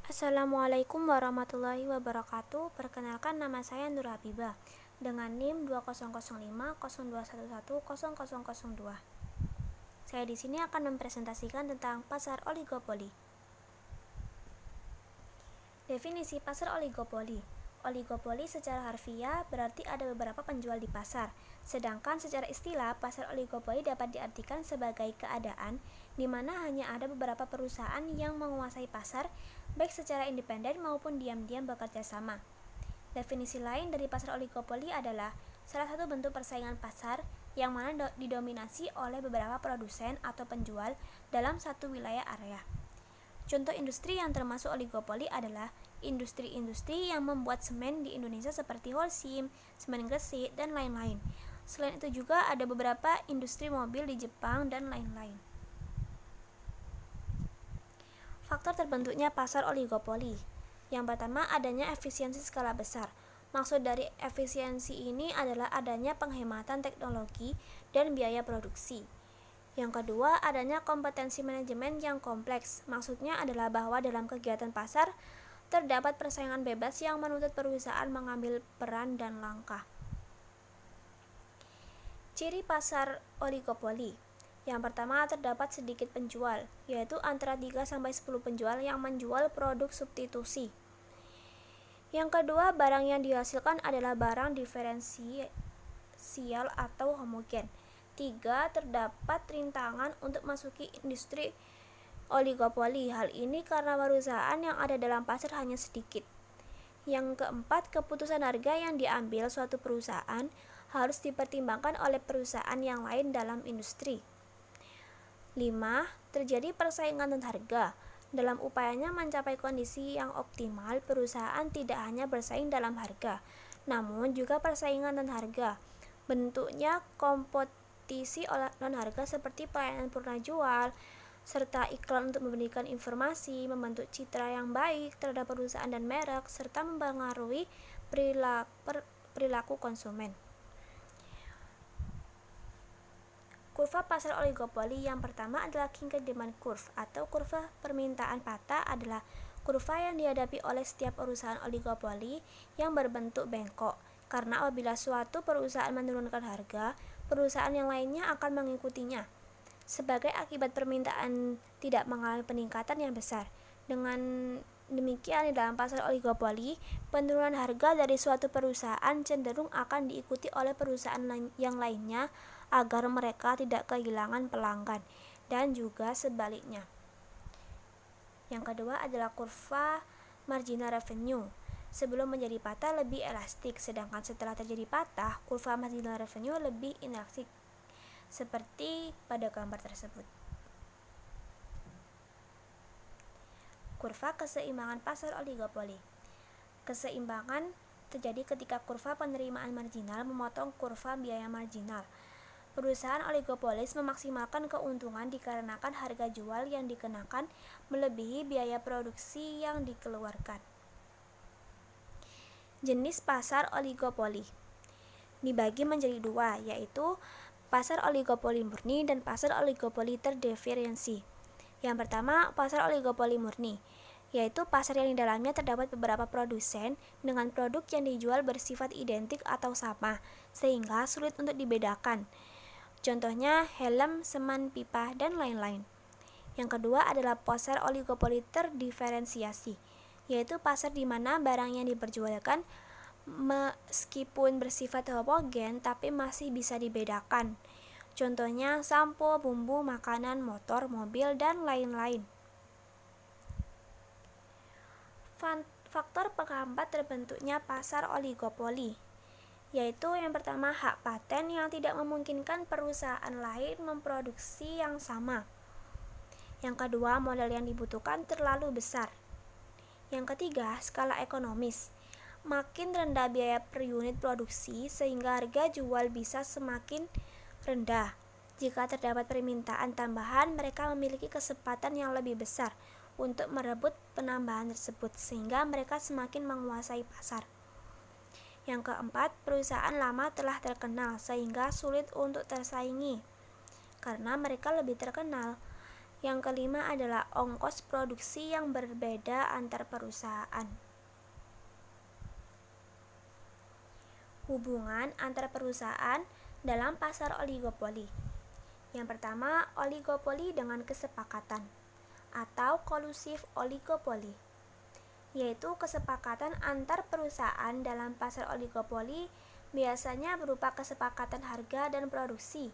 Assalamualaikum warahmatullahi wabarakatuh. Perkenalkan, nama saya Nur Habibah dengan NIM 20050211000002. Saya di sini akan mempresentasikan tentang pasar oligopoli. Definisi pasar oligopoli. Oligopoli secara harfiah berarti ada beberapa penjual di pasar. Sedangkan secara istilah, pasar oligopoli dapat diartikan sebagai keadaan di mana hanya ada beberapa perusahaan yang menguasai pasar, baik secara independen maupun diam-diam bekerja sama. Definisi lain dari pasar oligopoli adalah salah satu bentuk persaingan pasar yang mana didominasi oleh beberapa produsen atau penjual dalam satu wilayah area. Contoh industri yang termasuk oligopoli adalah industri-industri yang membuat semen di Indonesia seperti Holcim, semen Gresik, dan lain-lain. Selain itu juga ada beberapa industri mobil di Jepang dan lain-lain. Faktor terbentuknya pasar oligopoli. Yang pertama, adanya efisiensi skala besar. Maksud dari efisiensi ini adalah adanya penghematan teknologi dan biaya produksi. Yang kedua, adanya kompetensi manajemen yang kompleks. Maksudnya adalah bahwa dalam kegiatan pasar terdapat persaingan bebas yang menuntut perusahaan mengambil peran dan langkah. Ciri pasar oligopoli. Yang pertama, terdapat sedikit penjual, yaitu antara 3-10 penjual yang menjual produk substitusi. Yang kedua, barang yang dihasilkan adalah barang diferensial atau homogen. 3. Terdapat rintangan untuk masuki industri oligopoli. Hal ini karena perusahaan yang ada dalam pasar hanya sedikit. Yang keempat, keputusan harga yang diambil suatu perusahaan harus dipertimbangkan oleh perusahaan yang lain dalam industri. 5. Terjadi persaingan dan harga. Dalam upayanya mencapai kondisi yang optimal, perusahaan tidak hanya bersaing dalam harga, namun juga persaingan dan harga. Bentuknya kompetisi non harga seperti pelayanan purna jual, serta iklan untuk memberikan informasi, membentuk citra yang baik terhadap perusahaan dan merek, serta mempengaruhi perilaku konsumen. Kurva pasar oligopoli yang pertama adalah Kinkade Demand Curve atau kurva permintaan patah, adalah kurva yang dihadapi oleh setiap perusahaan oligopoli yang berbentuk bengkok. Karena apabila suatu perusahaan menurunkan harga, perusahaan yang lainnya akan mengikutinya. Sebagai akibat permintaan tidak mengalami peningkatan yang besar. Dengan demikian, di dalam pasar oligopoli, penurunan harga dari suatu perusahaan cenderung akan diikuti oleh perusahaan yang lainnya agar mereka tidak kehilangan pelanggan, dan juga sebaliknya. Yang kedua adalah kurva marginal revenue. Sebelum menjadi patah lebih elastik, sedangkan setelah terjadi patah, kurva marginal revenue lebih inelastik, seperti pada gambar tersebut. Kurva keseimbangan pasar oligopoli. Keseimbangan terjadi ketika kurva penerimaan marginal memotong kurva biaya marginal. Perusahaan oligopolis memaksimalkan keuntungan dikarenakan harga jual yang dikenakan melebihi biaya produksi yang dikeluarkan. Jenis pasar oligopoli dibagi menjadi dua, yaitu pasar oligopoli murni dan pasar oligopoli terdiferensiasi. Yang pertama, pasar oligopoli murni, yaitu pasar yang di dalamnya terdapat beberapa produsen dengan produk yang dijual bersifat identik atau sama, sehingga sulit untuk dibedakan. Contohnya helm, semen, pipa, dan lain-lain. Yang kedua adalah pasar oligopoli terdiferensiasi, yaitu pasar di mana barang yang diperjualkan meskipun bersifat homogen tapi masih bisa dibedakan. Contohnya sampo, bumbu, makanan, motor, mobil, dan lain-lain. Faktor penghambat terbentuknya pasar oligopoli, yaitu yang pertama, hak paten yang tidak memungkinkan perusahaan lain memproduksi yang sama. Yang kedua, modal yang dibutuhkan terlalu besar. Yang ketiga, skala ekonomis. Makin rendah biaya per unit produksi sehingga harga jual bisa semakin rendah. Jika terdapat permintaan tambahan, mereka memiliki kesempatan yang lebih besar untuk merebut penambahan tersebut sehingga mereka semakin menguasai pasar. Yang keempat, perusahaan lama telah terkenal sehingga sulit untuk tersaingi karena mereka lebih terkenal. Yang kelima adalah ongkos produksi yang berbeda antar perusahaan. Hubungan antar perusahaan dalam pasar oligopoli. Yang pertama, oligopoli dengan kesepakatan atau kolusif oligopoli, yaitu kesepakatan antar perusahaan dalam pasar oligopoli biasanya berupa kesepakatan harga dan produksi.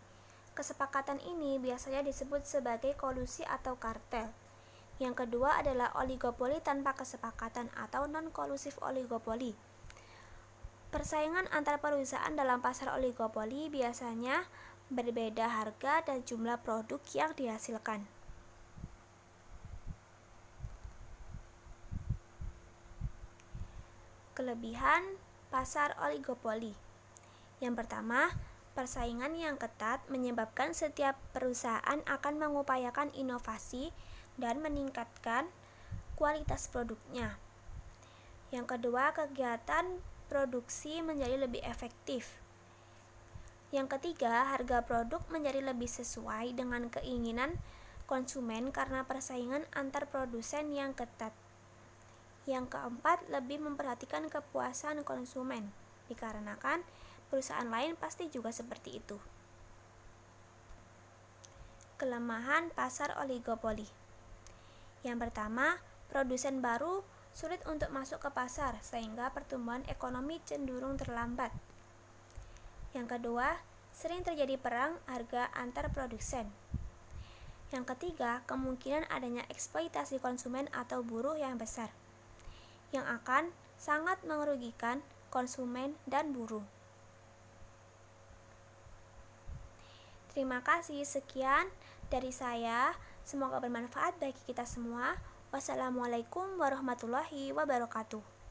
Kesepakatan ini biasanya disebut sebagai kolusi atau kartel. Yang kedua adalah oligopoli tanpa kesepakatan atau non-kolusif oligopoli. Persaingan antar perusahaan dalam pasar oligopoli biasanya berbeda harga dan jumlah produk yang dihasilkan. Kelebihan pasar oligopoli. Yang pertama, persaingan yang ketat menyebabkan setiap perusahaan akan mengupayakan inovasi dan meningkatkan kualitas produknya. Yang kedua, kegiatan produksi menjadi lebih efektif. Yang ketiga, harga produk menjadi lebih sesuai dengan keinginan konsumen karena persaingan antar produsen yang ketat. Yang keempat, lebih memperhatikan kepuasan konsumen, dikarenakan perusahaan lain pasti juga seperti itu. Kelemahan pasar oligopoli. Yang pertama, produsen baru sulit untuk masuk ke pasar sehingga pertumbuhan ekonomi cenderung terlambat. Yang kedua, sering terjadi perang harga antar produsen. Yang ketiga, kemungkinan adanya eksploitasi konsumen atau buruh yang besar, yang akan sangat merugikan konsumen dan buruh. Terima kasih, sekian dari saya. Semoga bermanfaat bagi kita semua. Wassalamualaikum warahmatullahi wabarakatuh.